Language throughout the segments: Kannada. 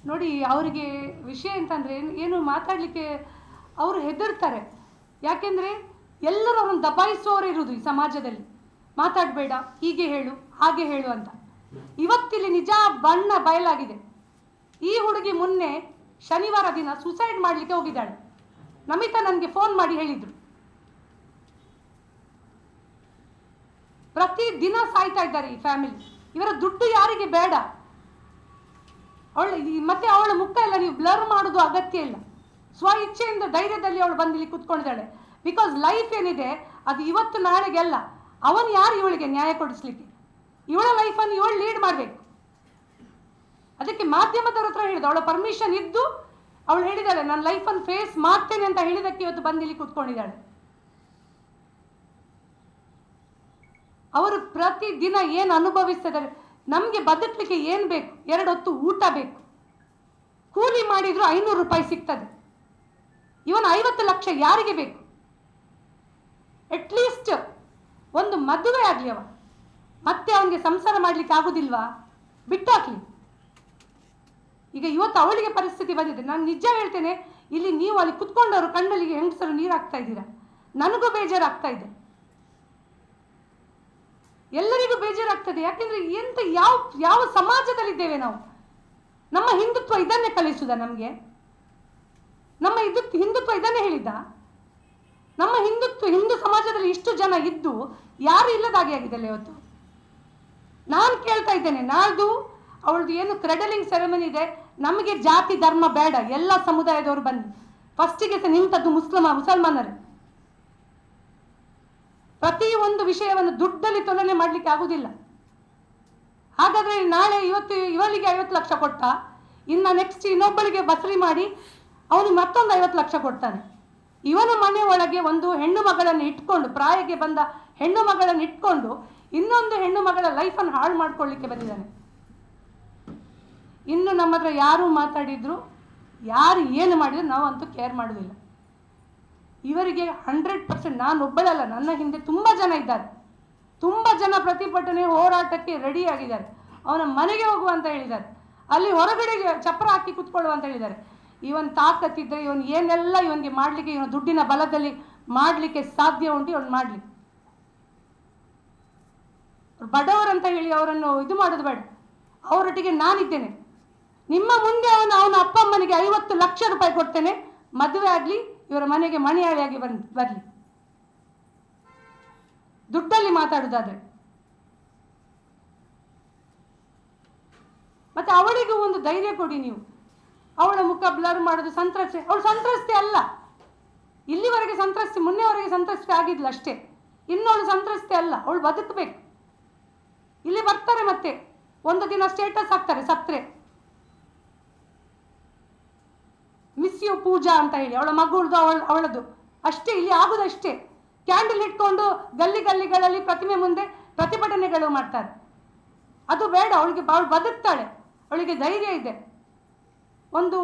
ನೋಡಿ, ಅವರಿಗೆ ವಿಷಯ ಅಂತಂದರೆ ಏನು ಮಾತಾಡಲಿಕ್ಕೆ ಅವರು ಹೆದರ್ತಾರೆ. ಯಾಕೆಂದರೆ ಎಲ್ಲರೂ ಅವ್ರನ್ನ ದಬಾಯಿಸುವವರು ಇರುವುದು ಈ ಸಮಾಜದಲ್ಲಿ. ಮಾತಾಡಬೇಡ, ಹೀಗೆ ಹೇಳು, ಹಾಗೆ ಹೇಳು ಅಂತ. ಇವತ್ತಿಲ್ಲಿ ನಿಜ ಬಣ್ಣ ಬಯಲಾಗಿದೆ. ಈ ಹುಡುಗಿ ಮೊನ್ನೆ ಶನಿವಾರ ದಿನ ಸುಸೈಡ್ ಮಾಡಲಿಕ್ಕೆ ಹೋಗಿದ್ದಾಳೆ. ನಮಿತಾ ನನಗೆ ಫೋನ್ ಮಾಡಿ ಹೇಳಿದರು, ಪ್ರತಿ ದಿನ ಸಾಯ್ತಾ ಇದ್ದಾರೆ ಈ ಫ್ಯಾಮಿಲಿ, ಇವರ ದುಡ್ಡು ಯಾರಿಗೆ ಬೇಡ. ಮತ್ತೆ ಅವಳ ಮುಖ ಎಲ್ಲ ನೀವು ಬ್ಲರ್ ಮಾಡೋದು ಅಗತ್ಯ ಇಲ್ಲ. ಸ್ವ ಇಚ್ಛೆಯಿಂದ ಧೈರ್ಯದಲ್ಲಿ ಅವಳು ಬಂದಿಲ್ಲಿ ಕೂತ್ಕೊಂಡಿದ್ದಾಳೆ. ಬಿಕಾಸ್ ಲೈಫ್ ಏನಿದೆ ಅದು ಇವತ್ತು ನಾಳೆಗೆಲ್ಲ. ಅವನು ಯಾರು ಇವಳಿಗೆ ನ್ಯಾಯ ಕೊಡಿಸ್ಲಿಕ್ಕೆ? ಇವಳ ಲೈಫನ್ನು ಇವಳು ಲೀಡ್ ಮಾಡಬೇಕು. ಅದಕ್ಕೆ ಮಾಧ್ಯಮದವ್ರ ಹತ್ರ ಹೇಳಿದ, ಅವಳ ಪರ್ಮಿಷನ್ ಇದ್ದು ಅವಳು ಹೇಳಿದಾಳೆ ನಾನು ಲೈಫನ್ನು ಫೇಸ್ ಮಾಡ್ತೇನೆ ಅಂತ ಹೇಳಿದಕ್ಕೆ ಇವತ್ತು ಬಂದಿಲ್ಲಿ ಕೂತ್ಕೊಂಡಿದ್ದಾಳೆ. ಅವರು ಪ್ರತಿ ದಿನ ಏನು ಅನುಭವಿಸ್ತಿದ್ದಾರೆ. ನಮಗೆ ಬದುಕಲಿಕ್ಕೆ ಏನು ಬೇಕು? 2 ಹೊತ್ತು ಊಟ ಬೇಕು. ಕೂಲಿ ಮಾಡಿದ್ರು 500 ರೂಪಾಯಿ ಸಿಗ್ತದೆ. ಇವನು 50 ಲಕ್ಷ ಯಾರಿಗೆ ಬೇಕು? ಅಟ್ಲೀಸ್ಟ್ ಒಂದು ಮದುವೆ ಆಗಲಿ, ಅವ ಮತ್ತೆ ಅವನಿಗೆ ಸಂಸಾರ ಮಾಡಲಿಕ್ಕೆ ಆಗುದಿಲ್ವಾ? ಬಿಟ್ಟು ಹಾಕ್ಲಿ. ಈಗ ಇವತ್ತು ಅವಳಿಗೆ ಪರಿಸ್ಥಿತಿ ಬಂದಿದೆ. ನಾನು ನಿಜ ಹೇಳ್ತೇನೆ, ಇಲ್ಲಿ ನೀವು ಅಲ್ಲಿ ಕುತ್ಕೊಂಡವರು ಕಣ್ಣಲ್ಲಿಗೆ ಹೆಂಗಸರು ನೀರು ಹಾಕ್ತಾ ಇದ್ದೀರಾ. ನನಗೂ ಬೇಜಾರಾಗ್ತಾ ಇದೆ, ಎಲ್ಲರಿಗೂ ಬೇಜಾರಾಗ್ತದೆ. ಯಾಕೆಂದ್ರೆ ಎಂತ ಯಾವ ಸಮಾಜದಲ್ಲಿದ್ದೇವೆ ನಾವು? ನಮ್ಮ ಹಿಂದುತ್ವ ಇದನ್ನೇ ಕಲಿಸುದ ನಮಗೆ? ನಮ್ಮ ಹಿಂದುತ್ವ ಇದನ್ನೇ ಹೇಳಿದ್ದ? ನಮ್ಮ ಹಿಂದೂ ಸಮಾಜದಲ್ಲಿ ಇಷ್ಟು ಜನ ಇದ್ದು ಯಾರು ಇಲ್ಲದಾಗೆ ಆಗಿದೆಲ್ಲ ಇವತ್ತು. ನಾನು ಕೇಳ್ತಾ ಇದ್ದೇನೆ, ನಾಳ್ದು ಅವಳದು ಏನು ಕ್ರೆಡಲಿಂಗ್ ಸೆರೆಮನಿ ಇದೆ, ನಮಗೆ ಜಾತಿ ಧರ್ಮ ಬೇಡ, ಎಲ್ಲ ಸಮುದಾಯದವರು ಬನ್ನಿ. ಫಸ್ಟಿಗೆ ನಿಂತದ್ದು ಮುಸಲ್ಮಾನರು. ಪ್ರತಿ ಒಂದು ವಿಷಯವನ್ನು ದುಡ್ಡಲ್ಲಿ ತುಲನೆ ಮಾಡಲಿಕ್ಕೆ ಆಗುದಿಲ್ಲ. ಹಾಗಾದ್ರೆ ನಾಳೆ ಇವಳಿಗೆ 50 ಲಕ್ಷ ಕೊಟ್ಟ, ಇನ್ನು ನೆಕ್ಸ್ಟ್ ಇನ್ನೊಬ್ಬಳಿಗೆ ಬಸರಿ ಮಾಡಿ ಅವನು ಮತ್ತೊಂದು 50 ಲಕ್ಷ ಕೊಡ್ತಾನೆ. ಇವನ ಮನೆ ಒಳಗೆ ಒಂದು ಹೆಣ್ಣು ಮಗಳನ್ನು ಇಟ್ಕೊಂಡು, ಪ್ರಾಯಕ್ಕೆ ಬಂದ ಹೆಣ್ಣು ಮಗಳನ್ನು ಇಟ್ಕೊಂಡು ಇನ್ನೊಂದು ಹೆಣ್ಣು ಮಗಳ ಲೈಫನ್ನು ಹಾಳು ಮಾಡ್ಕೊಳ್ಳಿಕ್ಕೆ ಬಂದಿದ್ದಾನೆ. ಇನ್ನು ನಮ್ಮ ಹತ್ರ ಯಾರು ಮಾತಾಡಿದ್ರು, ಯಾರು ಏನು ಮಾಡಿದ್ರು ನಾವಂತೂ ಕೇರ್ ಮಾಡುವುದಿಲ್ಲ. ಇವರಿಗೆ 100%, ನಾನು ಒಬ್ಬಳಲ್ಲ, ನನ್ನ ಹಿಂದೆ ತುಂಬ ಜನ ಇದ್ದಾರೆ. ತುಂಬ ಜನ ಪ್ರತಿಭಟನೆ ಹೋರಾಟಕ್ಕೆ ರೆಡಿ ಆಗಿದ್ದಾರೆ. ಅವನ ಮನೆಗೆ ಹೋಗುವ ಅಂತ ಹೇಳಿದ್ದಾರೆ, ಅಲ್ಲಿ ಹೊರಗಡೆ ಚಪ್ರ ಹಾಕಿ ಕುತ್ಕೊಳ್ಳುವ ಅಂತ ಹೇಳಿದ್ದಾರೆ. ಇವನ್ ತಾಕತ್ತಿದ್ರೆ ಇವನು ಏನೆಲ್ಲ ಇವನಿಗೆ ಮಾಡಲಿಕ್ಕೆ, ಇವನ ದುಡ್ಡಿನ ಬಲದಲ್ಲಿ ಮಾಡಲಿಕ್ಕೆ ಸಾಧ್ಯ ಉಂಟು, ಇವನು ಮಾಡಲಿ. ಬಡವರಂತ ಹೇಳಿ ಅವರನ್ನು ಇದು ಮಾಡೋದು ಬೇಡ. ಅವರೊಟ್ಟಿಗೆ ನಾನಿದ್ದೇನೆ. ನಿಮ್ಮ ಮುಂದೆ ಅವನ ಅಪ್ಪ ಅಮ್ಮನಿಗೆ 50 ಲಕ್ಷ ರೂಪಾಯಿ ಕೊಡ್ತೇನೆ, ಮದುವೆ ಆಗಲಿ, ಇವರ ಮನೆಗೆ ಮಣಿಯಾಳಿಯಾಗಿ ಬರಲಿ. ದುಡ್ಡಲ್ಲಿ ಮಾತಾಡುವುದಾದ್ರೆ. ಮತ್ತೆ ಅವಳಿಗೂ ಒಂದು ಧೈರ್ಯ ಕೊಡಿ ನೀವು. ಅವಳ ಮುಖ ಬ್ಲರ್ ಮಾಡೋದು ಸಂತ್ರಸ್ತೆ. ಅವಳು ಸಂತ್ರಸ್ತೆ ಅಲ್ಲ, ಇಲ್ಲಿವರೆಗೆ ಸಂತ್ರಸ್ತೆ, ಮೊನ್ನೆವರೆಗೆ ಸಂತ್ರಸ್ತೆ ಆಗಿದ್ಲು ಅಷ್ಟೇ. ಇನ್ನವಳು ಸಂತ್ರಸ್ತೆ ಅಲ್ಲ, ಅವಳು ಬದುಕಬೇಕು. ಇಲ್ಲಿ ಬರ್ತಾರೆ, ಮತ್ತೆ ಒಂದು ದಿನ ಸ್ಟೇಟಸ್ ಹಾಕ್ತಾರೆ ಸತ್ರೆ, ಮಿಸ್ ಯು ಪೂಜಾ ಅಂತ ಹೇಳಿ, ಅವಳ ಮಗುಳ್ದು ಅವಳದು ಅಷ್ಟೇ. ಇಲ್ಲಿ ಆಗುದಷ್ಟೇ. ಕ್ಯಾಂಡಲ್ ಇಟ್ಕೊಂಡು ಗಲ್ಲಿಗಳಲ್ಲಿ ಪ್ರತಿಮೆ ಮುಂದೆ ಪ್ರತಿಭಟನೆಗಳು ಮಾಡ್ತಾರೆ. ಅದು ಬೇಡ. ಅವಳು ಬದುಕ್ತಾಳೆ, ಅವಳಿಗೆ ಧೈರ್ಯ ಇದೆ. ಒಂದು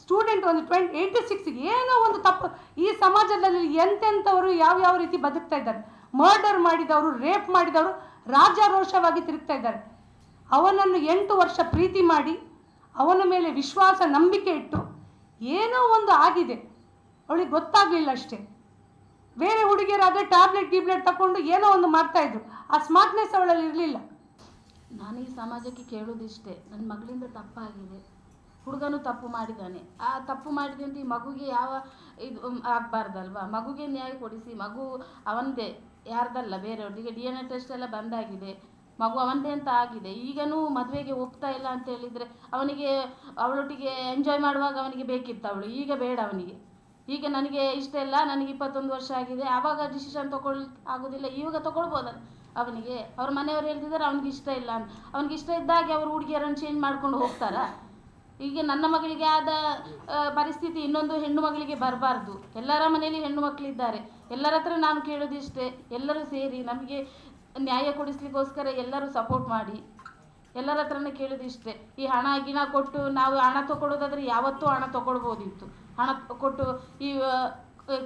ಸ್ಟೂಡೆಂಟ್ ಒಂದು 86 ಏನೋ ಒಂದು ತಪ್ಪು. ಈ ಸಮಾಜದಲ್ಲಿ ಎಂತೆಂಥವರು ಯಾವ ರೀತಿ ಬದುಕ್ತಾ ಇದ್ದಾರೆ. ಮರ್ಡರ್ ಮಾಡಿದವರು, ರೇಪ್ ಮಾಡಿದವರು ರಾಜಾರೋಷವಾಗಿ ತಿರುಗ್ತಾ ಇದ್ದಾರೆ. ಅವನನ್ನು 8 ವರ್ಷ ಪ್ರೀತಿ ಮಾಡಿ ಅವನ ಮೇಲೆ ವಿಶ್ವಾಸ ನಂಬಿಕೆ ಇಟ್ಟು ಏನೋ ಒಂದು ಆಗಿದೆ, ಅವಳಿಗೆ ಗೊತ್ತಾಗಲಿಲ್ಲ ಅಷ್ಟೇ. ಬೇರೆ ಹುಡುಗಿಯರಾದರೆ ಟ್ಯಾಬ್ಲೆಟ್ ತಗೊಂಡು ಏನೋ ಒಂದು ಮಾಡ್ತಾ ಇದ್ರು. ಆ ಸ್ಮಾರ್ಟ್ನೆಸ್ ಅವಳಲ್ಲಿ ಇರಲಿಲ್ಲ. ನಾನು ಈ ಸಮಾಜಕ್ಕೆ ಕೇಳೋದಿಷ್ಟೇ, ನನ್ನ ಮಗಳಿಂದ ತಪ್ಪಾಗಿದೆ, ಹುಡುಗನು ತಪ್ಪು ಮಾಡಿದ್ದಾನೆ. ಆ ತಪ್ಪು ಮಾಡಿದೆ ಅಂತ ಈ ಮಗುಗೆ ಯಾವ ಇದು ಆಗಬಾರ್ದಲ್ವ? ಮಗುಗೆ ನ್ಯಾಯ ಕೊಡಿಸಿ. ಮಗು ಅವನದೇ, ಯಾರ್ದಲ್ಲ, ಬೇರೆಯವ್ರಿಗೆ. DNA ಟೆಸ್ಟ್ ಎಲ್ಲ ಬಂದಾಗಿದೆ, ಮಗು ಅವನದೇ ಅಂತ ಆಗಿದೆ. ಈಗನೂ ಮದುವೆಗೆ ಒಪ್ತಾ ಇಲ್ಲ ಅಂತ ಹೇಳಿದರೆ ಅವನಿಗೆ ಅವಳೊಟ್ಟಿಗೆ ಎಂಜಾಯ್ ಮಾಡುವಾಗ ಅವನಿಗೆ ಬೇಕಿತ್ತು ಅವಳು, ಈಗ ಬೇಡ ಅವನಿಗೆ. ಈಗ ನನಗೆ ಇಷ್ಟ ಇಲ್ಲ, ನನಗೆ 21 ವರ್ಷ ಆಗಿದೆ, ಆವಾಗ ಡಿಸಿಷನ್ ಆಗೋದಿಲ್ಲ, ಇವಾಗ ತೊಗೊಳ್ಬೋದಲ್ಲ ಅವನಿಗೆ. ಅವ್ರ ಮನೆಯವರು ಹೇಳ್ತಿದ್ದಾರೆ ಅವನಿಗೆ ಇಷ್ಟ ಇಲ್ಲ ಅಂತ. ಅವನಿಗೆ ಇಷ್ಟ ಇದ್ದಾಗೆ ಅವರು ಹುಡುಗಿಯರನ್ನು ಚೇಂಜ್ ಮಾಡ್ಕೊಂಡು ಹೋಗ್ತಾರಾ? ಈಗ ನನ್ನ ಮಗಳಿಗೆ ಆದ ಪರಿಸ್ಥಿತಿ ಇನ್ನೊಂದು ಹೆಣ್ಣು ಮಗಳಿಗೆ ಬರಬಾರ್ದು. ಎಲ್ಲರ ಮನೆಯಲ್ಲಿ ಹೆಣ್ಣು ಮಕ್ಕಳಿದ್ದಾರೆ. ಎಲ್ಲರ ಹತ್ರ ನಾನು ಕೇಳೋದಿಷ್ಟೇ, ಎಲ್ಲರೂ ಸೇರಿ ನಮಗೆ ನ್ಯಾಯ ಕೊಡಿಸ್ಲಿಕ್ಕೋಸ್ಕರ ಎಲ್ಲರೂ ಸಪೋರ್ಟ್ ಮಾಡಿ. ಎಲ್ಲರ ಹತ್ರನೇ ಕೇಳೋದಿಷ್ಟೇ. ಈ ಗಿಣ ಕೊಟ್ಟು ನಾವು ಹಣ ತಗೊಳ್ಳೋದಾದ್ರೆ ಯಾವತ್ತೂ ಹಣ ತಗೊಳ್ಬೋದಿತ್ತು. ಹಣ ಕೊಟ್ಟು ಈ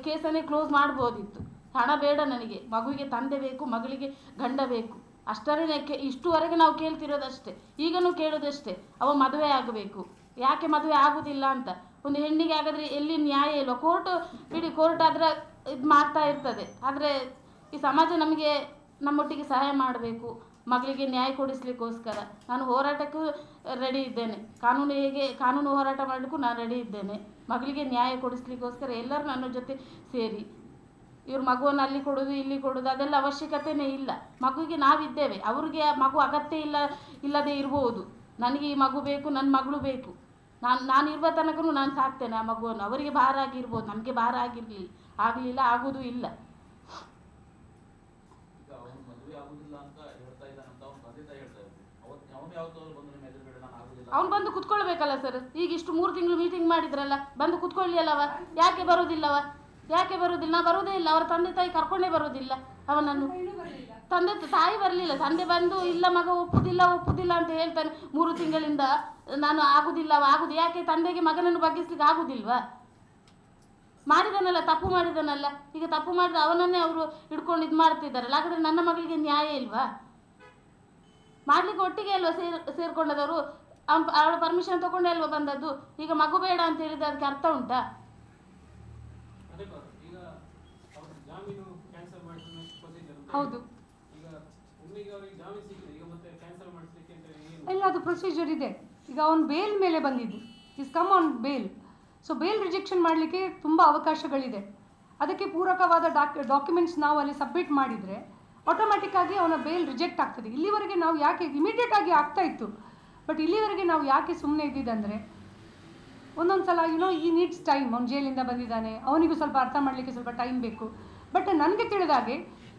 ಕೇಸನ್ನೇ ಕ್ಲೋಸ್ ಮಾಡ್ಬೋದಿತ್ತು. ಹಣ ಬೇಡ ನನಗೆ, ಮಗುವಿಗೆ ತಂದೆ ಬೇಕು, ಮಗಳಿಗೆ ಗಂಡ ಬೇಕು, ಅಷ್ಟರೇ ಇಷ್ಟುವರೆಗೆ ನಾವು ಕೇಳ್ತಿರೋದಷ್ಟೇ. ಈಗನೂ ಕೇಳೋದಷ್ಟೇ, ಅವ ಮದುವೆ ಆಗಬೇಕು, ಯಾಕೆ ಮದುವೆ ಆಗುದಿಲ್ಲ ಅಂತ. ಒಂದು ಹೆಣ್ಣಿಗೆ ಹಾಗಾದ್ರೆ ಎಲ್ಲಿ ನ್ಯಾಯ ಇಲ್ವಾ? ಕೋರ್ಟ್ ಬಿಡಿ, ಕೋರ್ಟ್ ಆದ್ರೆ ಇದು ಮಾಡ್ತಾ ಇರ್ತದೆ. ಆದರೆ ಈ ಸಮಾಜ ನಮಗೆ ನಮ್ಮೊಟ್ಟಿಗೆ ಸಹಾಯ ಮಾಡಬೇಕು, ಮಗಳಿಗೆ ನ್ಯಾಯ ಕೊಡಿಸ್ಲಿಕ್ಕೋಸ್ಕರ ನಾನು ಹೋರಾಟಕ್ಕೂ ರೆಡಿ ಇದ್ದೇನೆ. ಕಾನೂನು ಹೋರಾಟ ಮಾಡಲಿಕ್ಕೂ ನಾನು ರೆಡಿ ಇದ್ದೇನೆ. ಮಗಳಿಗೆ ನ್ಯಾಯ ಕೊಡಿಸ್ಲಿಕ್ಕೋಸ್ಕರ ಎಲ್ಲರೂ ನನ್ನ ಜೊತೆ ಸೇರಿ. ಇವ್ರ ಮಗುವನ್ನು ಅಲ್ಲಿ ಕೊಡೋದು ಇಲ್ಲಿ ಕೊಡೋದು ಅದೆಲ್ಲ ಅವಶ್ಯಕತೆಯೇ ಇಲ್ಲ. ಮಗುವಿಗೆ ನಾವಿದ್ದೇವೆ. ಅವ್ರಿಗೆ ಆ ಮಗು ಅಗತ್ಯ ಇಲ್ಲದೆ ಇರ್ಬೋದು. ನನಗೆ ಈ ಮಗು ಬೇಕು, ನನ್ನ ಮಗಳು ಬೇಕು, ನಾನು ಇರುವ ತನಕನೂ ನಾನು ಸಾಕ್ತೇನೆ ಆ ಮಗುವನ್ನು. ಅವರಿಗೆ ಭಾರ ಆಗಿರ್ಬೋದು, ನನಗೆ ಭಾರ ಆಗಲಿಲ್ಲ, ಆಗೋದು ಇಲ್ಲ. ಅವ್ನು ಬಂದು ಕುತ್ಕೊಳ್ಬೇಕಲ್ಲ ಸರ್. ಈಗ ಇಷ್ಟು 3 ತಿಂಗಳು ಮೀಟಿಂಗ್ ಮಾಡಿದ್ರಲ್ಲ, ಬಂದು ಕುತ್ಕೊಳ್ಳಿ ಅಲ್ಲವ. ಯಾಕೆ ಬರೋದಿಲ್ಲ? ನಾ ಬರೋದೇ ಇಲ್ಲ. ಅವರ ತಂದೆ ತಾಯಿ ಕರ್ಕೊಂಡೇ ಬರೋದಿಲ್ಲ ಅವನನ್ನು. ತಂದೆ ತಾಯಿ ಬರಲಿಲ್ಲ. ತಂದೆ ಬಂದು ಇಲ್ಲ ಮಗ ಒಪ್ಪುದಿಲ್ಲ ಅಂತ ಹೇಳ್ತಾನೆ 3 ತಿಂಗಳಿಂದ. ನಾನು ಆಗುದಿಲ್ಲ. ಯಾಕೆ ತಂದೆಗೆ ಮಗನನ್ನು ಬಗ್ಗಿಸ್ಲಿಕ್ಕೆ ಆಗುದಿಲ್ವಾ? ಮಾಡಿದನಲ್ಲ, ತಪ್ಪು ಮಾಡಿದನಲ್ಲ. ಈಗ ತಪ್ಪು ಮಾಡಿದ ಅವನನ್ನೇ ಅವರು ಹಿಡ್ಕೊಂಡು ಇದು ಮಾಡ್ತಿದ್ದಾರಲ್ಲ. ಹಾಗಾದ್ರೆ ನನ್ನ ಮಗಳಿಗೆ ನ್ಯಾಯ ಇಲ್ವಾ? ಮಾಡ್ಲಿಕ್ಕೆ ಒಟ್ಟಿಗೆ ಅಲ್ವಾ ಸೇರ್ಕೊಂಡದವರು? ಅವಳ ಪರ್ಮಿಷನ್ ತಗೊಂಡೇ ಅಲ್ವಾ ಬಂದದ್ದು? ಈಗ ಮಗು ಬೇಡ ಅಂತ ಹೇಳಿದ್ರೆ ಅದಕ್ಕೆ ಅರ್ಥ ಉಂಟಾ? ಹೌದು, ಇಲ್ಲ, ಅದು ಪ್ರೊಸೀಜರ್ ಇದೆ. ಈಗ ಅವನು ಬೇಲ್ ಮೇಲೆ ಬಂದಿದ್ದು, is come on bail. So bail rejection ಮಾಡಲಿಕ್ಕೆ ತುಂಬ ಅವಕಾಶಗಳಿದೆ. ಅದಕ್ಕೆ ಪೂರಕವಾದ ಡಾಕ್ಯುಮೆಂಟ್ಸ್ ನಾವು ಅಲ್ಲಿ ಸಬ್ಮಿಟ್ ಮಾಡಿದರೆ ಆಟೋಮ್ಯಾಟಿಕ್ ಆಗಿ ಅವನ ಬೇಲ್ ರಿಜೆಕ್ಟ್ ಆಗ್ತದೆ. ಇಲ್ಲಿವರೆಗೆ ನಾವು ಯಾಕೆ ಇಮಿಡಿಯೇಟ್ ಆಗಿ ಆಗ್ತಾ ಇತ್ತು, ಬಟ್ ಇಲ್ಲಿವರೆಗೆ ನಾವು ಯಾಕೆ ಸುಮ್ಮನೆ ಇದ್ದಿದ್ದಂದರೆ ಒಂದೊಂದು ಸಲ ಈ ನೀಡ್ಸ್ ಟೈಮ್. ಅವ್ನು ಜೈಲಿಂದ ಬಂದಿದ್ದಾನೆ, ಅವನಿಗೂ ಸ್ವಲ್ಪ ಅರ್ಥ ಮಾಡಲಿಕ್ಕೆ ಸ್ವಲ್ಪ ಟೈಮ್ ಬೇಕು. ಬಟ್ ನನಗೆ ತಿಳಿದಾಗೆ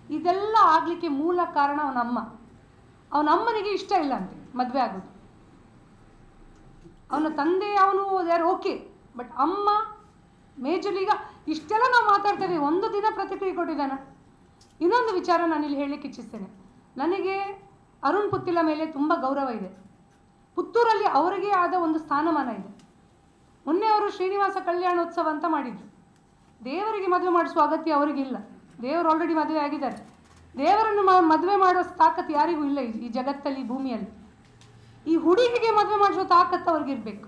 ಇದೆಲ್ಲ ಆಗಲಿಕ್ಕೆ ಮೂಲ ಕಾರಣ ಅವನ ಅಮ್ಮನಿಗೆ ಇಷ್ಟ ಇಲ್ಲ ಅಂತೆ ಮದುವೆ ಆಗೋದು. ಅವನ ತಂದೆ ಅವನು ಯಾರು ಓಕೆ, ಬಟ್ ಅಮ್ಮ ಮೇಜರ್ಲಿ. ಈಗ ಇಷ್ಟೆಲ್ಲ ನಾವು ಮಾತಾಡ್ತೇವೆ, ಒಂದು ದಿನ ಪ್ರತಿಕ್ರಿಯೆ ಕೊಟ್ಟಿದ್ದಾನ? ಇನ್ನೊಂದು ವಿಚಾರ ನಾನಿಲ್ಲಿ ಹೇಳಲಿಕ್ಕೆ ಇಚ್ಛಿಸ್ತೇನೆ. ನನಗೆ ಅರುಣ್ ಪುತ್ತಿಲ ಮೇಲೆ ತುಂಬ ಗೌರವ ಇದೆ. ಪುತ್ತೂರಲ್ಲಿ ಅವರಿಗೆ ಆದ ಒಂದು ಸ್ಥಾನಮಾನ ಇದೆ. ಮೊನ್ನೆ ಅವರು ಶ್ರೀನಿವಾಸ ಕಲ್ಯಾಣೋತ್ಸವ ಅಂತ ಮಾಡಿದರು. ದೇವರಿಗೆ ಮದುವೆ ಮಾಡಿಸುವ ಅಗತ್ಯ ಅವರಿಗಿಲ್ಲ. ದೇವರು ಆಲ್ರೆಡಿ ಮದುವೆ ಆಗಿದ್ದಾರೆ. ದೇವರನ್ನು ಮದುವೆ ಮಾಡೋ ತಾಕತ್ತು ಯಾರಿಗೂ ಇಲ್ಲ ಈ ಜಗತ್ತಲ್ಲಿ, ಭೂಮಿಯಲ್ಲಿ. ಈ ಹುಡುಗಿಗೆ ಮದುವೆ ಮಾಡಿಸೋ ತಾಕತ್ತು ಅವ್ರಿಗಿರ್ಬೇಕು.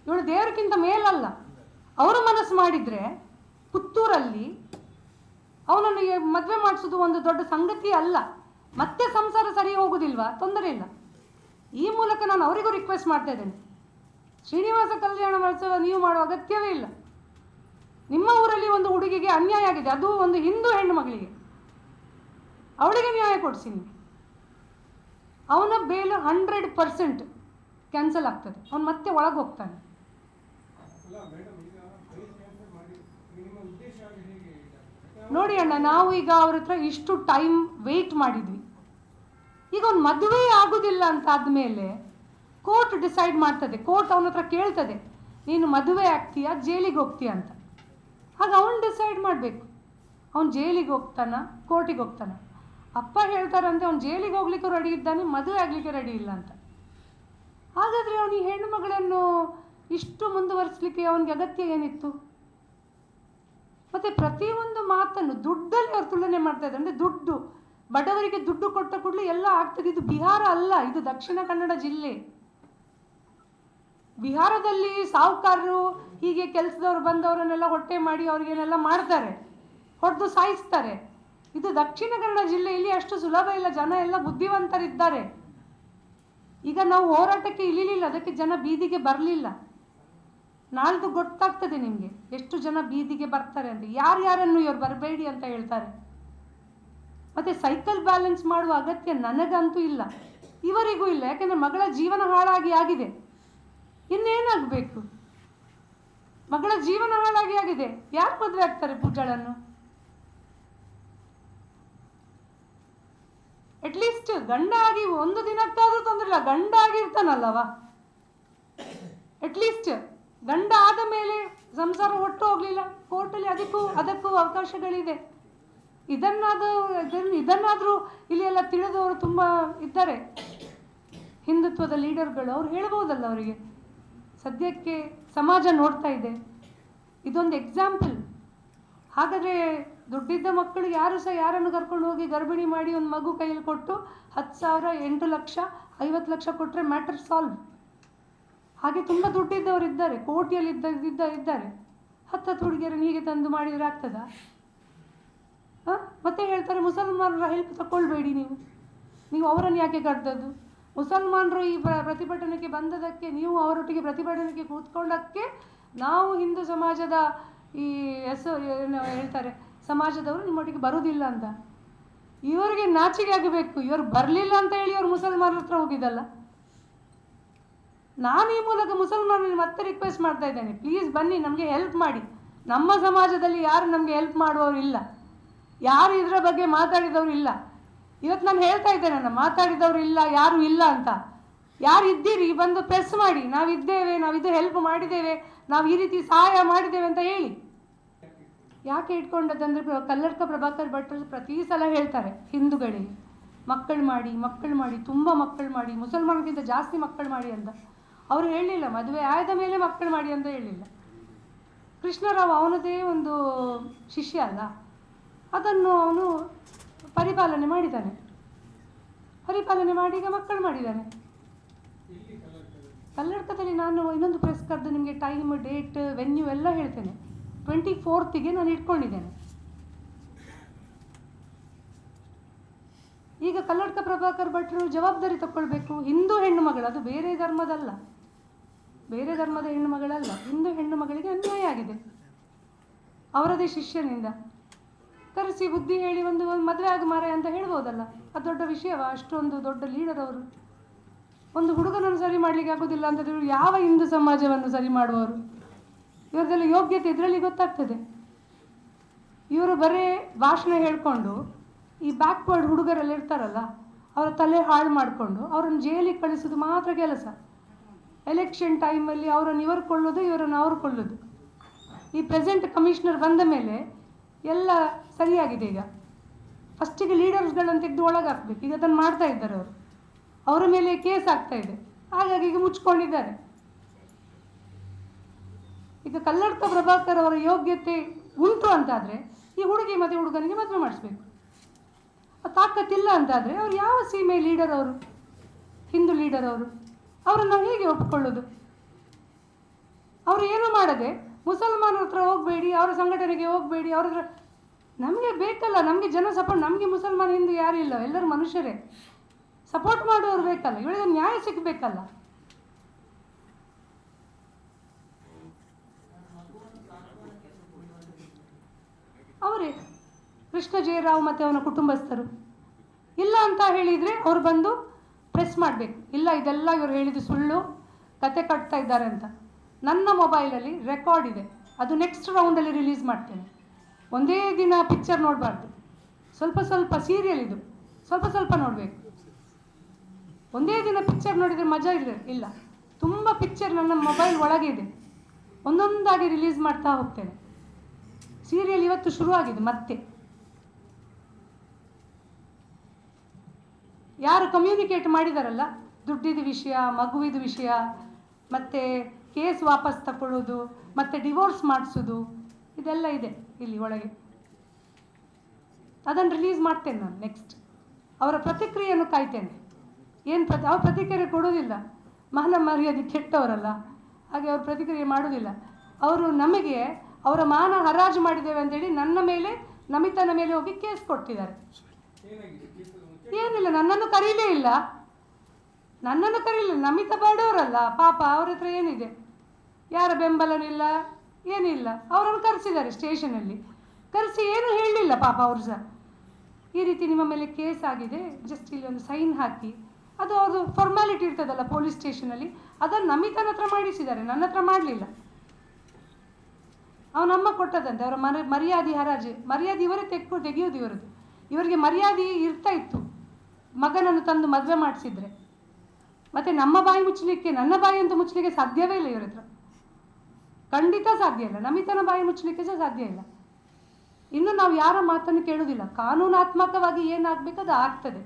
ಇವಳು ದೇವರಿಗಿಂತ ಮೇಲಲ್ಲ. ಅವರು ಮನಸ್ಸು ಮಾಡಿದರೆ ಪುತ್ತೂರಲ್ಲಿ ಅವನನ್ನು ಮದುವೆ ಮಾಡಿಸೋದು ಒಂದು ದೊಡ್ಡ ಸಂಗತಿ ಅಲ್ಲ. ಮತ್ತೆ ಸಂಸಾರ ಸರಿ ಹೋಗೋದಿಲ್ವಾ? ತೊಂದರೆ ಇಲ್ಲ. ಈ ಮೂಲಕ ನಾನು ಅವರಿಗೂ ರಿಕ್ವೆಸ್ಟ್ ಮಾಡ್ತಾ ಇದ್ದೇನೆ, ಶ್ರೀನಿವಾಸ ಕಲ್ಯಾಣ ಮಹೋತ್ಸವ ನೀವು ಮಾಡೋ ಅಗತ್ಯವೇ ಇಲ್ಲ. ನಿಮ್ಮ ಊರಲ್ಲಿ ಒಂದು ಹುಡುಗಿಗೆ ಅನ್ಯಾಯ ಆಗಿದೆ, ಅದು ಒಂದು ಹಿಂದೂ ಹೆಣ್ಣು ಮಗಳಿಗೆ. ಅವಳಿಗೆ ನ್ಯಾಯ ಕೊಡಿಸಿ ನೀವು. ಅವನ ಬೇಲ್ 100% ಕ್ಯಾನ್ಸಲ್ ಆಗ್ತದೆ. ಅವನು ಮತ್ತೆ ಒಳಗೆ ಹೋಗ್ತಾನೆ. ನೋಡಿ ಅಣ್ಣ, ನಾವು ಈಗ ಅವ್ರ ಹತ್ರ ಇಷ್ಟು ಟೈಮ್ ವೆಯ್ಟ್ ಮಾಡಿದ್ವಿ. ಈಗ ಅವ್ನು ಮದುವೆ ಆಗೋದಿಲ್ಲ ಅಂತ ಆದಮೇಲೆ ಕೋರ್ಟ್ ಡಿಸೈಡ್ ಮಾಡ್ತದೆ. ಕೋರ್ಟ್ ಅವನ ಹತ್ರ ಕೇಳ್ತದೆ, ನೀನು ಮದುವೆ ಆಗ್ತೀಯಾ ಜೈಲಿಗೆ ಹೋಗ್ತೀಯ ಅಂತ. ಆಗ ಅವನು ಡಿಸೈಡ್ ಮಾಡಬೇಕು, ಅವನು ಜೈಲಿಗೆ ಹೋಗ್ತಾನ ಕೋರ್ಟಿಗೆ ಹೋಗ್ತಾನ. ಅಪ್ಪ ಹೇಳ್ತಾರಂತೆ ಅವ್ನು ಜೈಲಿಗೆ ಹೋಗ್ಲಿಕ್ಕೂ ರೆಡಿ ಇದ್ದಾನೆ, ಮದುವೆ ಆಗಲಿಕ್ಕೆ ರೆಡಿ ಇಲ್ಲ ಅಂತ. ಹಾಗಾದರೆ ಅವನು ಈ ಹೆಣ್ಣು ಮಗಳನ್ನು ಇಷ್ಟು ಮುಂದುವರಿಸಲಿಕ್ಕೆ ಅವನಿಗೆ ಅಗತ್ಯ ಏನಿತ್ತು? ಮತ್ತು ಪ್ರತಿಯೊಂದು ಮಾತನ್ನು ದುಡ್ಡಲ್ಲಿ ಅವ್ರು ತುಲನೆ ಮಾಡ್ತಾ ಇದ್ದಾರೆ. ಅಂದರೆ ದುಡ್ಡು, ಬಡವರಿಗೆ ದುಡ್ಡು ಕೊಟ್ಟ ಕೂಡಲೇ ಎಲ್ಲ ಆಗ್ತದೆ. ಇದು ಬಿಹಾರ ಅಲ್ಲ, ಇದು ದಕ್ಷಿಣ ಕನ್ನಡ ಜಿಲ್ಲೆ. ಬಿಹಾರದಲ್ಲಿ ಸಾಹುಕಾರರು ಹೀಗೆ ಕೆಲಸದವ್ರು ಬಂದವರನ್ನೆಲ್ಲ ಹೊಟ್ಟೆ ಮಾಡಿ ಅವ್ರಿಗೇನೆಲ್ಲ ಮಾಡ್ತಾರೆ, ಹೊಡೆದು ಸಾಯಿಸ್ತಾರೆ. ಇದು ದಕ್ಷಿಣ ಕನ್ನಡ ಜಿಲ್ಲೆಯಲ್ಲಿ ಅಷ್ಟು ಸುಲಭ ಇಲ್ಲ. ಜನ ಎಲ್ಲ ಬುದ್ಧಿವಂತರಿದ್ದಾರೆ. ಈಗ ನಾವು ಹೋರಾಟಕ್ಕೆ ಇಳಿಲಿಲ್ಲ, ಅದಕ್ಕೆ ಜನ ಬೀದಿಗೆ ಬರಲಿಲ್ಲ. ನಾಳ್ದು ಗೊತ್ತಾಗ್ತದೆ ನಿಮಗೆ ಎಷ್ಟು ಜನ ಬೀದಿಗೆ ಬರ್ತಾರೆ ಅಂತ. ಯಾರ್ಯಾರನ್ನು ಇವ್ರು ಬರಬೇಡಿ ಅಂತ ಹೇಳ್ತಾರೆ. ಮತ್ತು ಸೈಕಲ್ ಬ್ಯಾಲೆನ್ಸ್ ಮಾಡುವ ಅಗತ್ಯ ನನಗಂತೂ ಇಲ್ಲ, ಇವರಿಗೂ ಇಲ್ಲ. ಯಾಕೆಂದರೆ ಮಗಳ ಜೀವನ ಹಾಳಾಗಿ ಆಗಿದೆ, ಇನ್ನೇನಾಗಬೇಕು? ಮಗಳ ಜೀವನ ಹಾಳಾಗಿ ಆಗಿದೆ. ಯಾರು ಮದುವೆ ಆಗ್ತಾರೆ ಪೂಜಾಳನ್ನು? ಅಟ್ಲೀಸ್ಟ್ ಗಂಡ ಆಗಿ ಒಂದು ದಿನಕ್ಕಾದ್ರೂ ತೊಂದರೆ ಇಲ್ಲ, ಗಂಡ ಆಗಿರ್ತಾನಲ್ಲವ. ಅಟ್ಲೀಸ್ಟ್ ಗಂಡ ಆದ ಮೇಲೆ ಸಂಸಾರ ಒಟ್ಟು ಹೋಗ್ಲಿಲ್ಲ, ಕೋರ್ಟಲ್ಲಿ ಅದಕ್ಕೂ ಅವಕಾಶಗಳಿದೆ. ಇದನ್ನಾದರೂ ಇಲ್ಲಿ ಎಲ್ಲ ತಿಳಿದವರು ತುಂಬ ಇದ್ದಾರೆ, ಹಿಂದುತ್ವದ ಲೀಡರ್ಗಳು. ಅವ್ರು ಹೇಳ್ಬೋದಲ್ಲ ಅವರಿಗೆ. ಸದ್ಯಕ್ಕೆ ಸಮಾಜ ನೋಡ್ತಾ ಇದೆ, ಇದೊಂದು ಎಕ್ಸಾಂಪಲ್. ಹಾಗಾದರೆ ದುಡ್ಡಿದ್ದ ಮಕ್ಕಳು ಯಾರು ಸಹ ಯಾರನ್ನು ಕರ್ಕೊಂಡು ಹೋಗಿ ಗರ್ಭಿಣಿ ಮಾಡಿ ಒಂದು ಮಗು ಕೈಯಲ್ಲಿ ಕೊಟ್ಟು 10,000, 8 ಲಕ್ಷ, 50 ಲಕ್ಷ ಕೊಟ್ಟರೆ ಮ್ಯಾಟರ್ ಸಾಲ್ವ್. ಹಾಗೆ ತುಂಬ ದುಡ್ಡಿದ್ದವರು ಇದ್ದಾರೆ, ಕೋಟಿಯಲ್ಲಿ ಇದ್ದಾರೆ. 10 ಹುಡುಗಿಯರನ್ನು ಹೀಗೆ ತಂದು ಮಾಡಿದರೆ ಆಗ್ತದಾ? ಮತ್ತೆ ಹೇಳ್ತಾರೆ ಮುಸಲ್ಮಾನರ ಹೆಲ್ಪ್ ತಗೊಳ್ಬೇಡಿ ನೀವು ಅವರನ್ನು ಯಾಕೆ ಕರೆದದ್ದು? ಮುಸಲ್ಮಾನರು ಈ ಪ್ರತಿಭಟನೆಗೆ ಬಂದದಕ್ಕೆ, ನೀವು ಅವರೊಟ್ಟಿಗೆ ಪ್ರತಿಭಟನೆಗೆ ಕೂತ್ಕೊಂಡಕ್ಕೆ ನಾವು ಹಿಂದೂ ಸಮಾಜದ ಈ ಏನು ಹೇಳ್ತಾರೆ ಸಮಾಜದವರು ನಿಮ್ಮೊಟ್ಟಿಗೆ ಬರುವುದಿಲ್ಲ ಅಂತ. ಇವರಿಗೆ ನಾಚಿಕೆ ಆಗಬೇಕು. ಇವರು ಬರಲಿಲ್ಲ ಅಂತ ಹೇಳಿ ಅವರು ಮುಸಲ್ಮಾನರ ಹತ್ರ ಹೋಗಿದ್ದಲ್ಲ. ನಾನು ಈ ಮೂಲಕ ಮುಸಲ್ಮಾನರಿಗೆ ಮತ್ತೆ ರಿಕ್ವೆಸ್ಟ್ ಮಾಡ್ತಾ ಇದ್ದೇನೆ, ಪ್ಲೀಸ್ ಬನ್ನಿ, ನಮಗೆ ಹೆಲ್ಪ್ ಮಾಡಿ. ನಮ್ಮ ಸಮಾಜದಲ್ಲಿ ಯಾರು ನಮಗೆ ಹೆಲ್ಪ್ ಮಾಡುವವರು ಇಲ್ಲ, ಯಾರು ಇದರ ಬಗ್ಗೆ ಮಾತಾಡಿದವರು ಇಲ್ಲ. ಇವತ್ತು ನಾನು ಹೇಳ್ತಾ ಇದ್ದೇನೆ, ಮಾತಾಡಿದವರು ಇಲ್ಲ, ಯಾರು ಇಲ್ಲ ಅಂತ. ಯಾರು ಇದ್ದೀರಿ ಬಂದು ಪ್ರೆಸ್ ಮಾಡಿ, ನಾವಿದ್ದೇವೆ, ನಾವಿದು ಹೆಲ್ಪ್ ಮಾಡಿದ್ದೇವೆ, ನಾವು ಈ ರೀತಿ ಸಹಾಯ ಮಾಡಿದ್ದೇವೆ ಅಂತ ಹೇಳಿ. ಯಾಕೆ ಇಟ್ಕೊಂಡದಂದರೆ ಕಲ್ಲಡ್ಕ ಪ್ರಭಾಕರ್ ಭಟ್ರು ಪ್ರತಿ ಸಲ ಹೇಳ್ತಾರೆ ಹಿಂದೂಗಳಿಗೆ ಮಕ್ಕಳು ಮಾಡಿ, ತುಂಬ ಮಕ್ಕಳು ಮಾಡಿ, ಮುಸಲ್ಮಾನರಿಗಿಂತ ಜಾಸ್ತಿ ಮಕ್ಕಳು ಮಾಡಿ ಅಂತ. ಅವರು ಹೇಳಲಿಲ್ಲ ಮದುವೆ ಆದ ಮೇಲೆ ಮಕ್ಕಳು ಮಾಡಿ ಅಂತ ಹೇಳಲಿಲ್ಲ. ಕೃಷ್ಣರಾವ್ ಅವನದೇ ಒಂದು ಶಿಷ್ಯ ಅಲ್ಲ, ಅದನ್ನು ಅವನು ಪರಿಪಾಲನೆ ಮಾಡಿದ್ದಾನೆ. ಪರಿಪಾಲನೆ ಮಾಡಿ ಈಗ ಮಕ್ಕಳು ಮಾಡಿದ್ದಾನೆ. ಕಲ್ಲಡ್ಕದಲ್ಲಿ ನಾನು ಇನ್ನೊಂದು ಪ್ರೆಸ್ ಕರೆದು ನಿಮಗೆ ಟೈಮ್, ಡೇಟ್, ವೆನ್ಯೂ ಎಲ್ಲ ಹೇಳ್ತೇನೆ. 24ಗೆ ನಾನು ಇಟ್ಕೊಂಡಿದ್ದೇನೆ. ಈಗ ಕಲ್ಲಡ್ಕ ಪ್ರಭಾಕರ್ ಭಟ್ರು ಜವಾಬ್ದಾರಿ ತಗೊಳ್ಬೇಕು. ಹಿಂದೂ ಹೆಣ್ಣು ಮಗಳು, ಅದು ಬೇರೆ ಧರ್ಮದಲ್ಲ, ಬೇರೆ ಧರ್ಮದ ಹೆಣ್ಣು ಮಗಳಲ್ಲ, ಹಿಂದೂ ಹೆಣ್ಣು ಮಗಳಿಗೆ ಅನ್ಯಾಯ ಆಗಿದೆ ಅವರದೇ ಶಿಷ್ಯನಿಂದ. ಕರೆಸಿ ಬುದ್ಧಿ ಹೇಳಿ ಒಂದು ಮದುವೆ ಆಗ ಮಾರೆ ಅಂತ ಹೇಳ್ಬೋದಲ್ಲ, ಅದು ದೊಡ್ಡ ವಿಷಯವಾ? ಅಷ್ಟೊಂದು ದೊಡ್ಡ ಲೀಡರ್ ಅವರು. ಒಂದು ಹುಡುಗನನ್ನು ಸರಿ ಮಾಡಲಿಕ್ಕೆ ಆಗೋದಿಲ್ಲ ಅಂತಂದ್ರೆ ಯಾವ ಹಿಂದೂ ಸಮಾಜವನ್ನು ಸರಿ ಮಾಡುವವರು? ಇವರದೆಲ್ಲ ಯೋಗ್ಯತೆ ಇದರಲ್ಲಿ ಗೊತ್ತಾಗ್ತದೆ. ಇವರು ಬರೀ ಭಾಷಣ ಹೇಳ್ಕೊಂಡು ಈ ಬ್ಯಾಕ್ವರ್ಡ್ ಹುಡುಗರೆಲ್ಲ ಇರ್ತಾರಲ್ಲ, ಅವರ ತಲೆ ಹಾಳು ಮಾಡಿಕೊಂಡು ಅವರನ್ನು ಜೈಲಿಗೆ ಕಳಿಸೋದು ಮಾತ್ರ ಕೆಲಸ. ಎಲೆಕ್ಷನ್ ಟೈಮಲ್ಲಿ ಅವರನ್ನು ಇವರು ಕೊಳ್ಳೋದು, ಇವರನ್ನು ಅವರು ಕೊಳ್ಳೋದು. ಈ ಪ್ರೆಸೆಂಟ್ ಕಮಿಷನರ್ ಬಂದ ಮೇಲೆ ಎಲ್ಲ ಸರಿಯಾಗಿದೆ. ಈಗ ಫಸ್ಟಿಗೆ ಲೀಡರ್ಸ್ಗಳನ್ನು ತೆಗೆದು ಒಳಗೆ ಹಾಕ್ಬೇಕು, ಈಗ ಅದನ್ನು ಮಾಡ್ತಾ ಇದ್ದಾರೆ ಅವರು. ಅವರ ಮೇಲೆ ಕೇಸ್ ಆಗ್ತಾ ಇದೆ, ಹಾಗಾಗಿ ಈಗ ಮುಚ್ಕೊಂಡಿದ್ದಾರೆ. ಈಗ ಕಲ್ಲಡ್ಕ ಪ್ರಭಾಕರ್ ಅವರ ಯೋಗ್ಯತೆ ಉಂಟು ಅಂತಾದರೆ ಈ ಹುಡುಗಿ ಮತ್ತು ಹುಡುಗನಿಗೆ ಮದುವೆ ಮಾಡಿಸ್ಬೇಕು. ತಾಕತ್ತಿಲ್ಲ ಅಂತಾದರೆ ಅವ್ರು ಯಾವ ಸೀಮೆ ಲೀಡರ್ ಅವರು? ಹಿಂದೂ ಲೀಡರ್ ಅವರು. ಅವರನ್ನು ನಾವು ಹೇಗೆ ಒಪ್ಪಿಕೊಳ್ಳೋದು? ಅವರು ಏನು ಮಾಡದೆ ಮುಸಲ್ಮಾನರ ಹತ್ರ ಹೋಗಬೇಡಿ, ಅವರ ಸಂಘಟನೆಗೆ ಹೋಗಬೇಡಿ, ಅವ್ರ ಹತ್ರ. ನಮಗೆ ಬೇಕಲ್ಲ, ನಮಗೆ ಜನ ಸಪೋರ್ಟ್. ನಮಗೆ ಮುಸಲ್ಮಾನ ಹಿಂದೂ ಯಾರೂ ಇಲ್ಲ, ಎಲ್ಲರೂ ಮನುಷ್ಯರೇ. ಸಪೋರ್ಟ್ ಮಾಡೋರು ಬೇಕಲ್ಲ, ಇವಳಿಗೆ ನ್ಯಾಯ ಸಿಗಬೇಕಲ್ಲ. ಅವರೇ ಕೃಷ್ಣ ಜಯರಾವ್ ಮತ್ತು ಅವನ ಕುಟುಂಬಸ್ಥರು ಇಲ್ಲ ಅಂತ ಹೇಳಿದರೆ ಅವರು ಬಂದು ಪ್ರೆಸ್ ಮಾಡಬೇಕು. ಇಲ್ಲ, ಇದೆಲ್ಲ ಇವರು ಹೇಳಿದ್ದು ಸುಳ್ಳು, ಕತೆ ಕಟ್ತಾ ಇದ್ದಾರೆ ಅಂತ. ನನ್ನ ಮೊಬೈಲಲ್ಲಿ ರೆಕಾರ್ಡ್ ಇದೆ, ಅದು ನೆಕ್ಸ್ಟ್ ರೌಂಡಲ್ಲಿ ರಿಲೀಸ್ ಮಾಡ್ತೇನೆ. ಒಂದೇ ದಿನ ಪಿಕ್ಚರ್ ನೋಡಬಾರ್ದು, ಸ್ವಲ್ಪ ಸ್ವಲ್ಪ ಸೀರಿಯಲ್ ಇದು, ಸ್ವಲ್ಪ ಸ್ವಲ್ಪ ನೋಡಬೇಕು. ಒಂದೇ ದಿನ ಪಿಕ್ಚರ್ ನೋಡಿದರೆ ಮಜಾ ಇಲ್ಲ. ತುಂಬ ಪಿಕ್ಚರ್ ನನ್ನ ಮೊಬೈಲ್ ಒಳಗೆ ಇದೆ, ಒಂದೊಂದಾಗಿ ರಿಲೀಸ್ ಮಾಡ್ತಾ ಹೋಗ್ತೇನೆ. ಸೀರಿಯಲ್ ಇವತ್ತು ಶುರುವಾಗಿದೆ ಮತ್ತೆ. ಯಾರು ಕಮ್ಯುನಿಕೇಟ್ ಮಾಡಿದಾರಲ್ಲ, ದುಡ್ಡಿದ ವಿಷಯ, ಮಗುವಿದ ವಿಷಯ, ಮತ್ತು ಕೇಸ್ ವಾಪಸ್ ತಗೊಳ್ಳೋದು, ಮತ್ತು ಡಿವೋರ್ಸ್ ಮಾಡಿಸೋದು, ಇದೆಲ್ಲ ಇದೆ ಇಲ್ಲಿ ಒಳಗೆ. ಅದನ್ನು ರಿಲೀಸ್ ಮಾಡ್ತೇನೆ ನಾನು ನೆಕ್ಸ್ಟ್. ಅವರ ಪ್ರತಿಕ್ರಿಯೆಯನ್ನು ಕಾಯ್ತೇನೆ. ಅವ್ರ ಪ್ರತಿಕ್ರಿಯೆ ಕೊಡೋದಿಲ್ಲ, ಮಾನ ಮರ್ಯಾದೆ ಕೆಟ್ಟವರಲ್ಲ, ಹಾಗೆ ಅವ್ರ ಪ್ರತಿಕ್ರಿಯೆ ಮಾಡೋದಿಲ್ಲ. ಅವರು ನಮಗೆ ಅವರ ಮಾನ ಹರಾಜು ಮಾಡಿದ್ದೇವೆ ಅಂತೇಳಿ ನನ್ನ ಮೇಲೆ, ನಮಿತನ ಮೇಲೆ ಹೋಗಿ ಕೇಸ್ ಕೊಡ್ತಿದ್ದಾರೆ. ಏನಿಲ್ಲ, ನನ್ನನ್ನು ಕರೀಲೇ ಇಲ್ಲ. ನಮಿತ ಬಡವರಲ್ಲ ಪಾಪ, ಅವ್ರ ಹತ್ರ ಏನಿದೆ, ಯಾರ ಬೆಂಬಲನಿಲ್ಲ, ಏನಿಲ್ಲ. ಅವರನ್ನು ಕರೆಸಿದ್ದಾರೆ ಸ್ಟೇಷನಲ್ಲಿ, ಕರೆಸಿ ಏನೂ ಹೇಳಲಿಲ್ಲ ಪಾಪ ಅವರು ಸಹ. ಈ ರೀತಿ ನಿಮ್ಮ ಮೇಲೆ ಕೇಸ್ ಆಗಿದೆ, ಜಸ್ಟ್ ಇಲ್ಲಿ ಒಂದು ಸೈನ್ ಹಾಕಿ, ಅದು ಅವ್ರದ್ದು ಫಾರ್ಮ್ಯಾಲಿಟಿ ಇರ್ತದಲ್ಲ ಪೊಲೀಸ್ ಸ್ಟೇಷನಲ್ಲಿ, ಅದನ್ನು ನಮಿತನ ಹತ್ರ ಮಾಡಿಸಿದ್ದಾರೆ, ನನ್ನ ಹತ್ರ ಮಾಡಲಿಲ್ಲ. ಅವನಮ್ಮ ಕೊಟ್ಟದಂತೆ ಅವರ ಮರ್ಯಾದೆ ಹರಾಜು. ಮರ್ಯಾದೆ ಇವರೇ ತೆಗೆಯೋದು ಇವರದ್ದು. ಇವರಿಗೆ ಮರ್ಯಾದೆ ಇರ್ತಾ ಇತ್ತು ಮಗನನ್ನು ತಂದು ಮದುವೆ ಮಾಡಿಸಿದ್ರೆ. ಮತ್ತು ನಮ್ಮ ಬಾಯಿ ಮುಚ್ಚಲಿಕ್ಕೆ, ನನ್ನ ಬಾಯಿ ಅಂತೂ ಮುಚ್ಚಲಿಕ್ಕೆ ಸಾಧ್ಯವೇ ಇಲ್ಲ ಇವರ ಹತ್ರ, ಖಂಡಿತ ಸಾಧ್ಯ ಇಲ್ಲ. ನಮಿತನ ಬಾಯಿ ಮುಚ್ಚಲಿಕ್ಕೆ ಸಹ ಸಾಧ್ಯ ಇಲ್ಲ. ಇನ್ನು ನಾವು ಯಾರ ಮಾತನ್ನು ಕೇಳೋದಿಲ್ಲ. ಕಾನೂನಾತ್ಮಕವಾಗಿ ಏನಾಗಬೇಕು ಅದು ಆಗ್ತದೆ.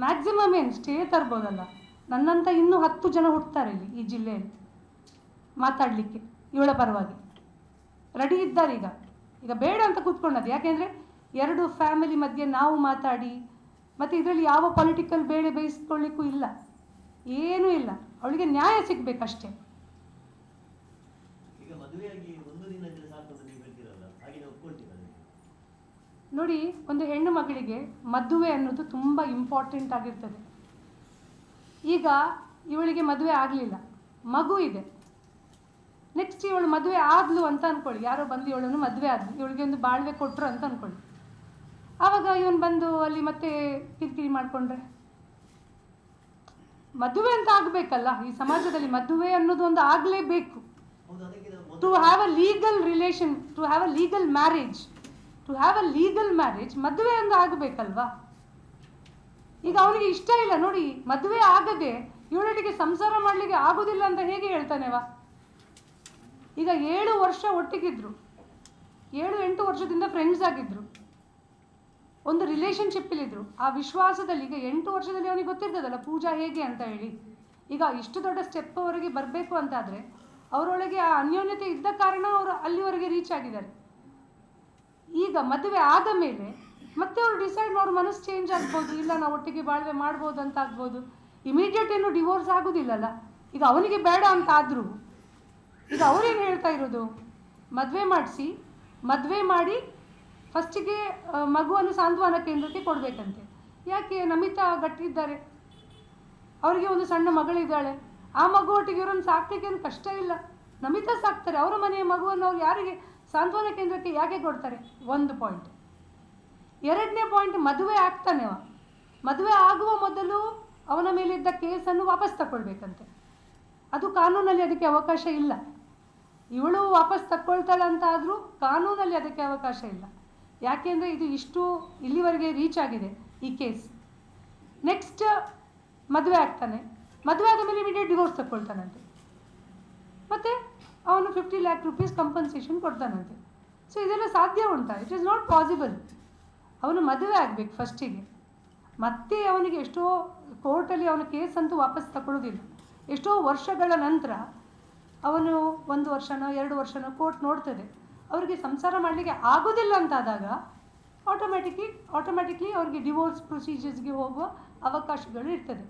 ಮ್ಯಾಕ್ಸಿಮಮ್ ಏನು ಸ್ಟೇ ತರ್ಬೋದಲ್ಲ. ನನ್ನಂತ ಇನ್ನೂ 10 ಜನ ಹುಡ್ತಾರೆ ಇಲ್ಲಿ ಈ ಜಿಲ್ಲೆಯಲ್ಲಿ ಮಾತಾಡಲಿಕ್ಕೆ ಇವಳ ಪರವಾಗಿ ರೆಡಿ ಇದ್ದಾರೆ. ಈಗ ಬೇಡ ಅಂತ ಕೂತ್ಕೊಂಡದ್ದು. ಯಾಕೆಂದರೆ 2 ಫ್ಯಾಮಿಲಿ ಮಧ್ಯೆ ನಾವು ಮಾತಾಡಿ, ಮತ್ತು ಇದರಲ್ಲಿ ಯಾವ ಪೊಲಿಟಿಕಲ್ ಬೇಳೆ ಬೇಯಿಸ್ಕೊಳ್ಳಿಕ್ಕೂ ಇಲ್ಲ, ಏನೂ ಇಲ್ಲ. ಅವಳಿಗೆ ನ್ಯಾಯ ಸಿಗಬೇಕಷ್ಟೇ. ಮದುವೆಯಾಗಿ ಒಂದು ದಿನ ಇದ್ರೆ ಸಾಕು ಅಂತ ನೀವು ಹೇಳ್ತೀರಲ್ಲ, ಹಾಗೆ ನಾವು ಒಪ್ಕೊಳ್ತೀರಾ? ನೋಡಿ, ಒಂದು ಹೆಣ್ಣು ಮಗಳಿಗೆ ಮದುವೆ ಅನ್ನೋದು ತುಂಬ ಇಂಪಾರ್ಟೆಂಟ್ ಆಗಿರ್ತದೆ. ಈಗ ಇವಳಿಗೆ ಮದುವೆ ಆಗಲಿಲ್ಲ, ಮಗು ಇದೆ. ನೆಕ್ಸ್ಟ್ ಇವಳು ಮದುವೆ ಆದ್ಲು ಅಂತ ಅಂದ್ಕೊಳ್ಳಿ, ಯಾರೋ ಬಂದು ಇವಳನ್ನು ಮದುವೆ ಆದ್ಲು, ಇವಳಿಗೆ ಒಂದು ಬಾಳ್ವೆ ಕೊಟ್ಟರು ಅಂತ ಅಂದ್ಕೊಳ್ಳಿ. ಆವಾಗ ಇವನು ಬಂದು ಅಲ್ಲಿ ಮತ್ತೆ ಕಿರಿಕಿರಿ ಮಾಡಿಕೊಂಡ್ರೆ, ಮದುವೆ ಅಂತ ಆಗಬೇಕಲ್ಲ ಈ ಸಮಾಜದಲ್ಲಿ, ಮದುವೆ ಅನ್ನೋದು ಒಂದು ಆಗಲೇಬೇಕು. To have a legal relation, to have a legal marriage, ಮದುವೆ ಅಂತ ಆಗಬೇಕಲ್ವಾ? ಈಗ ಅವನಿಗೆ ಇಷ್ಟ ಇಲ್ಲ ನೋಡಿ, ಮದುವೆ ಆಗದೆ ಇವಳೊಟ್ಟಿಗೆ ಸಂಸಾರ ಮಾಡಲಿಕ್ಕೆ ಆಗೋದಿಲ್ಲ ಅಂತ ಹೇಗೆ ಹೇಳ್ತಾನೆವಾ? ಈಗ 7 ವರ್ಷ ಒಟ್ಟಿಗಿದ್ರು, 7-8 ವರ್ಷದಿಂದ ಫ್ರೆಂಡ್ಸ್ ಆಗಿದ್ರು, ಒಂದು ರಿಲೇಷನ್ಶಿಪ್ಪಲ್ಲಿದ್ದರು. ಆ ವಿಶ್ವಾಸದಲ್ಲಿ ಈಗ 8 ವರ್ಷದಲ್ಲಿ ಅವನಿಗೆ ಗೊತ್ತಿರ್ತದಲ್ಲ ಪೂಜಾ ಹೇಗೆ ಅಂತ ಹೇಳಿ. ಈಗ ಇಷ್ಟು ದೊಡ್ಡ ಸ್ಟೆಪ್ ಅವರಿಗೆ ಬರಬೇಕು ಅಂತಾದರೆ ಅವರೊಳಗೆ ಆ ಅನ್ಯೋನ್ಯತೆ ಇದ್ದ ಕಾರಣ ಅವರು ಅಲ್ಲಿವರೆಗೆ ರೀಚ್ ಆಗಿದ್ದಾರೆ. ಈಗ ಮದುವೆ ಆದ ಮೇಲೆ ಮತ್ತೆ ಅವರು ಡಿಸೈಡ್, ಅವ್ರ ಮನಸ್ಸು ಚೇಂಜ್ ಆಗ್ಬೋದು, ಇಲ್ಲ ನಾವು ಒಟ್ಟಿಗೆ ಬಾಳ್ವೆ ಮಾಡ್ಬೋದು ಅಂತ ಆಗ್ಬೋದು. ಇಮಿಡಿಯೇಟ್ ಏನು ಡಿವೋರ್ಸ್ ಆಗೋದಿಲ್ಲಲ್ಲ. ಈಗ ಅವನಿಗೆ ಬೇಡ ಅಂತ ಆದರೂ ಈಗ ಅವರೇನು ಹೇಳ್ತಾ ಇರೋದು, ಮದುವೆ ಮಾಡಿ ಫಸ್ಟಿಗೆ ಮಗುವನ್ನು ಸಾಂತ್ವನ ಕೇಂದ್ರಕ್ಕೆ ಕೊಡಬೇಕಂತೆ. ಯಾಕೆ? ನಮಿತಾ ಗಟ್ಟಿದ್ದಾರೆ, ಅವರಿಗೆ ಒಂದು ಸಣ್ಣ ಮಗಳಿದ್ದಾಳೆ, ಆ ಮಗು ಒಟ್ಟಿಗೆ ಇವರನ್ನು ಸಾಕ್ಲಿಕ್ಕೆ ಏನು ಕಷ್ಟ ಇಲ್ಲ, ನಮಿತಾ ಸಾಕ್ತಾರೆ. ಅವರ ಮನೆಯ ಮಗುವನ್ನು ಅವ್ರು ಯಾರಿಗೆ ಸಾಂತ್ವನ ಕೇಂದ್ರಕ್ಕೆ ಯಾಕೆ ಕೊಡ್ತಾರೆ? ಒಂದು ಪಾಯಿಂಟ್. 2ನೇ ಪಾಯಿಂಟ್, ಮದುವೆ ಆಗ್ತಾನೆ ಅವ, ಮದುವೆ ಆಗುವ ಮೊದಲು ಅವನ ಮೇಲಿದ್ದ ಕೇಸನ್ನು ವಾಪಸ್ ತಗೊಳ್ಬೇಕಂತೆ. ಅದು ಕಾನೂನಲ್ಲಿ ಅದಕ್ಕೆ ಅವಕಾಶ ಇಲ್ಲ. ಇವಳು ವಾಪಸ್ ತಗೊಳ್ತಾಳೆ ಅಂತ ಆದರೂ ಕಾನೂನಲ್ಲಿ ಅದಕ್ಕೆ ಅವಕಾಶ ಇಲ್ಲ. ಯಾಕೆಂದರೆ ಇದು ಇಲ್ಲಿವರೆಗೆ ರೀಚ್ ಆಗಿದೆ ಈ ಕೇಸ್. ನೆಕ್ಸ್ಟ್ ಮದುವೆ ಆಗ್ತಾನೆ, ಮದುವೆ ಆದ ಮೇಲೆ ಇಮಿಡಿಯೇಟ್ ಡಿವೋರ್ಸ್ ತಗೊಳ್ತಾನಂತೆ, ಮತ್ತು ಅವನು 50 lakh rupees ಕಂಪನ್ಸೇಷನ್ ಕೊಡ್ತಾನಂತೆ. ಸೊ ಇದೆಲ್ಲ ಸಾಧ್ಯ ಉಂಟಾ? It is not possible. ಅವನು ಮದುವೆ ಆಗಬೇಕು ಫಸ್ಟಿಗೆ, ಮತ್ತೆ ಅವನಿಗೆ ಎಷ್ಟೋ ಕೋರ್ಟಲ್ಲಿ ಅವನ ಕೇಸ್ ಅಂತೂ ವಾಪಸ್ ತಗೊಳ್ಳೋದಿಲ್ಲ. ಎಷ್ಟೋ ವರ್ಷಗಳ ನಂತರ ಅವನು 1 ವರ್ಷನೋ 2 ವರ್ಷನೋ ಕೋರ್ಟ್ ನೋಡ್ತದೆ, ಅವರಿಗೆ ಸಂಸಾರ ಮಾಡಲಿಕ್ಕೆ ಆಗೋದಿಲ್ಲ ಅಂತಾದಾಗ ಆಟೋಮ್ಯಾಟಿಕ್ಲಿ ಅವರಿಗೆ ಡಿವೋರ್ಸ್ ಪ್ರೊಸೀಜರ್ಸ್ಗೆ ಹೋಗುವ ಅವಕಾಶಗಳು ಇರ್ತದೆ.